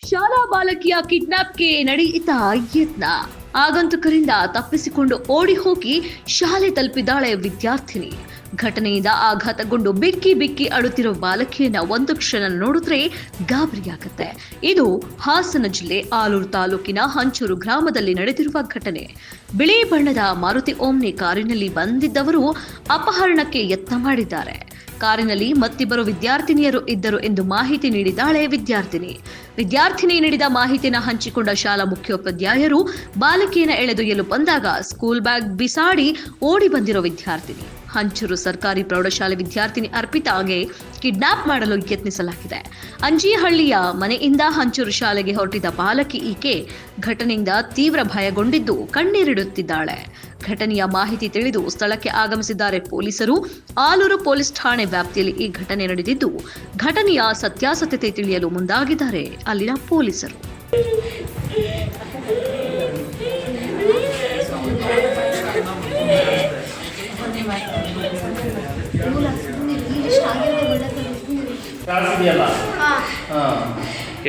ಶಾಲಾ ಬಾಲಕಿಯ ಕಿಡ್ನಾಪ್ಗೆ ನಡೆಯಿತ ಯತ್ನ. ಆಗಂತುಕರಿಂದ ತಪ್ಪಿಸಿಕೊಂಡು ಓಡಿ ಹೋಗಿ ಶಾಲೆ ತಲುಪಿದಾಳೆ ವಿದ್ಯಾರ್ಥಿನಿ. ಘಟನೆಯಿಂದ ಆಘಾತಗೊಂಡು ಬಿಕ್ಕಿ ಬಿಕ್ಕಿ ಅಳುತ್ತಿರುವ ಬಾಲಕಿಯನ್ನ ಒಂದು ಕ್ಷಣ ನೋಡಿದ್ರೆ ಗಾಬರಿಯಾಗುತ್ತೆ. ಇದು ಹಾಸನ ಜಿಲ್ಲೆ ಆಲೂರು ತಾಲೂಕಿನ ಹಂಚೂರು ಗ್ರಾಮದಲ್ಲಿ ನಡೆದಿರುವ ಘಟನೆ. ಬಿಳಿ ಬಣ್ಣದ ಮಾರುತಿ ಓಮ್ನಿ ಕಾರಿನಲ್ಲಿ ಬಂದಿದ್ದವರು ಅಪಹರಣಕ್ಕೆ ಯತ್ನ ಮಾಡಿದ್ದಾರೆ. ಕಾರಿನಲ್ಲಿ ಮತ್ತಿಬ್ಬರು ವಿದ್ಯಾರ್ಥಿನಿಯರು ಇದ್ದರು ಎಂದು ಮಾಹಿತಿ ನೀಡಿದ್ದಾಳೆ ವಿದ್ಯಾರ್ಥಿನಿ ನೀಡಿದ ಮಾಹಿತಿಯನ್ನು ಹಂಚಿಕೊಂಡ ಶಾಲಾ ಮುಖ್ಯೋಪಾಧ್ಯಾಯರು ಬಾಲಕಿಯನ್ನು ಎಳೆದೊಯ್ಯಲು ಬಂದಾಗ ಸ್ಕೂಲ್ ಬ್ಯಾಗ್ ಬಿಸಾಡಿ ಓಡಿ ಬಂದಿರೋ ವಿದ್ಯಾರ್ಥಿನಿ. ಹಂಚೂರು ಸರ್ಕಾರಿ ಪ್ರೌಢಶಾಲೆ ವಿದ್ಯಾರ್ಥಿನಿ ಅರ್ಪಿತಾಗೆ ಕಿಡ್ನಾಪ್ ಮಾಡಲು ಯತ್ನಿಸಲಾಗಿದೆ. ಅಂಜಿಹಳ್ಳಿಯ ಮನೆಯಿಂದ ಹಂಚೂರು ಶಾಲೆಗೆ ಹೊರಟಿದ್ದ ಬಾಲಕಿ ಈಕೆ ಘಟನೆಯಿಂದ ತೀವ್ರ ಭಯಗೊಂಡಿದ್ದು ಕಣ್ಣೀರಿಡುತ್ತಿದ್ದಾಳೆ. ಘಟನೆಯ ಮಾಹಿತಿ ತಿಳಿದು ಸ್ಥಳಕ್ಕೆ ಆಗಮಿಸಿದ್ದಾರೆ ಪೊಲೀಸರು. ಆಲೂರು ಪೊಲೀಸ್ ಠಾಣೆ ವ್ಯಾಪ್ತಿಯಲ್ಲಿ ಈ ಘಟನೆ ನಡೆದಿದ್ದು ಘಟನೆಯ ಸತ್ಯಾಸತ್ಯತೆ ತಿಳಿಯಲು ಮುಂದಾಗಿದ್ದಾರೆ ಅಲ್ಲಿನ ಪೊಲೀಸರು.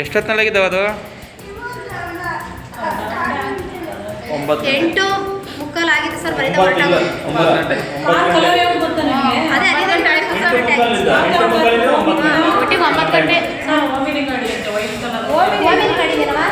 ಎಷ್ಟೊತ್ತಿನಲ್ಲಾಗಿದ್ದಾವೆ ಅದು? 8:45 ಆಗಿದೆ ಸರ್. ಬರೀ 9 ಗಂಟೆ. ಅದೇ 5 ಗಂಟೆ ಆಯ್ತು ಸರ್. ಒಟ್ಟಿಗೆ 9 ಗಂಟೆ. ಓಮಿನಿ ಗಾಡಿ ಇದೆಯಲ್ವಾ?